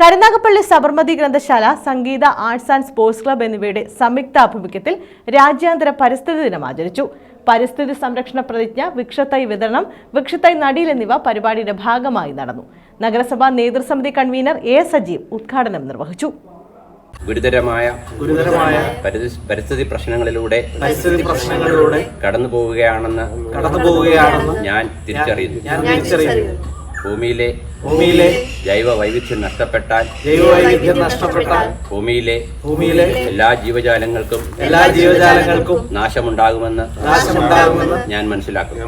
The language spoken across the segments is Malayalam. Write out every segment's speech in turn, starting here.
കരുനാഗപ്പള്ളി സബർമതി ഗ്രന്ഥശാല, സംഗീത ആർട്സ് ആൻഡ് സ്പോർട്സ് ക്ലബ്ബ് എന്നിവയുടെ സംയുക്താഭിമുഖ്യത്തിൽ രാജ്യാന്തര പരിസ്ഥിതി ദിനം ആചരിച്ചു. പരിസ്ഥിതി സംരക്ഷണ പ്രതിജ്ഞ, വൃക്ഷത്തൈ വിതരണം, വൃക്ഷത്തൈ നടീൽ എന്നിവ പരിപാടിയുടെ ഭാഗമായി നടന്നു. നഗരസഭാ നേതൃസമിതി കൺവീനർ എ സജീവ് ഉദ്ഘാടനം നിർവഹിച്ചു. ഗുരുതരമായ പരിസ്ഥിതി പ്രശ്നങ്ങളിലൂടെ കടന്നു പോവുകയാണെന്ന് ഞാൻ തിരിച്ചറിയുന്നു. ഭൂമിയിലെ ജൈവ വൈവിധ്യം നഷ്ടപ്പെട്ടാൽ ഭൂമിയിലെ എല്ലാ ജീവജാലങ്ങൾക്കും നാശമുണ്ടാകുമെന്ന് ഞാൻ മനസ്സിലാക്കുന്നു.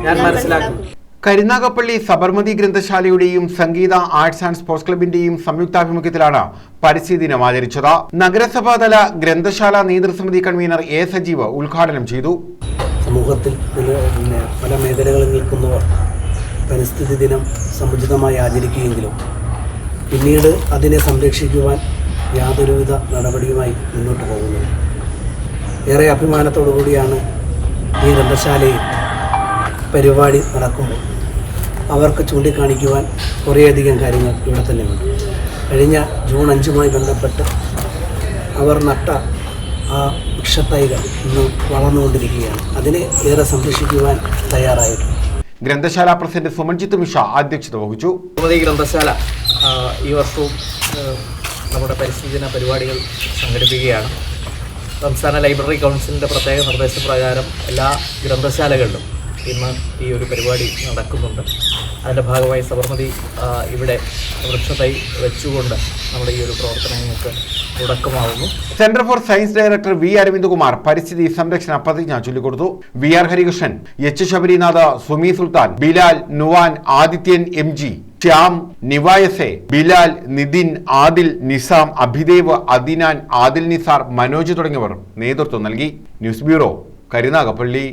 കരുനാഗപ്പള്ളി സബർമതി ഗ്രന്ഥശാലയുടെയും സംഗീത ആർട്സ് ആൻഡ് സ്പോർട്സ് ക്ലബിന്റെയും സംയുക്താഭിമുഖ്യത്തിലാണ് പരിസ്ഥിതി ദിനം ആചരിച്ചത്. നഗരസഭാതല ഗ്രന്ഥശാല നേതൃസമിതി കൺവീനർ എ സജീവ് ഉദ്ഘാടനം ചെയ്തു. സമൂഹത്തിൽ പല മേഖലകളിൽ നിൽക്കുന്നവർ പരിസ്ഥിതി ദിനം സമുചിതമായി ആചരിക്കുകയെങ്കിലും പിന്നീട് അതിനെ സംരക്ഷിക്കുവാൻ യാതൊരുവിധ നടപടിയുമായി മുന്നോട്ട് പോകുന്നത്. ഏറെ അഭിമാനത്തോടു കൂടിയാണ് ഈ ഗ്രന്ഥശാലയിൽ പരിപാടി നടക്കുമ്പോൾ അവർക്ക് ചൂണ്ടിക്കാണിക്കുവാൻ കുറേയധികം കാര്യങ്ങൾ ഇവിടെ തന്നെയുണ്ട്. കഴിഞ്ഞ ജൂൺ 5 ബന്ധപ്പെട്ട് അവർ നട്ട ആ വൃക്ഷത്തൈകൾ ഇന്ന് വളർന്നുകൊണ്ടിരിക്കുകയാണ്. അതിനെ ഏറെ സംരക്ഷിക്കുവാൻ തയ്യാറായിട്ടുണ്ട്. ഗ്രന്ഥശാല പ്രസിഡന്റ് സുമൻജിത്ത് മിഷ അധ്യക്ഷത വഹിച്ചു. ഗ്രന്ഥശാല ഈ വർഷവും നമ്മുടെ പരിസ്ഥിതി ദിന പരിപാടികൾ സംഘടിപ്പിക്കുകയാണ്. സംസ്ഥാന ലൈബ്രറി കൗൺസിലിൻ്റെ പ്രത്യേക നിർദ്ദേശപ്രകാരം എല്ലാ ഗ്രന്ഥശാലകളിലും ഇന്ന് ഈ ഒരു പരിപാടി നടക്കുന്നുണ്ട്. അതിൻ്റെ ഭാഗമായി സബർമതി ഇവിടെ വൃക്ഷത്തൈ വെച്ചുകൊണ്ട് നമ്മുടെ ഈ ഒരു പ്രവർത്തനങ്ങൾക്ക് തുടക്കമാവുന്നു. Centre for science director V Aravindakumar പരിസ്ഥിതി സംരക്ഷണ പ്രതിജ്ഞ ചൊല്ലിക്കൊടുത്തു. V R Harikrishnan, H Sabarinath, Sumi Sultan, Bilal, Nuwan, Adithyan, MG, Shyam, നിവായസെ, ബിലാൽ, നിതിൻ, ആദിൽ, നിസാം, അഭിദേവ്, അദിനാൻ, ആദിൽ നിസാർ, മനോജ് തുടങ്ങിയവർ നേതൃത്വം നൽകി. News bureau, Karunagappally.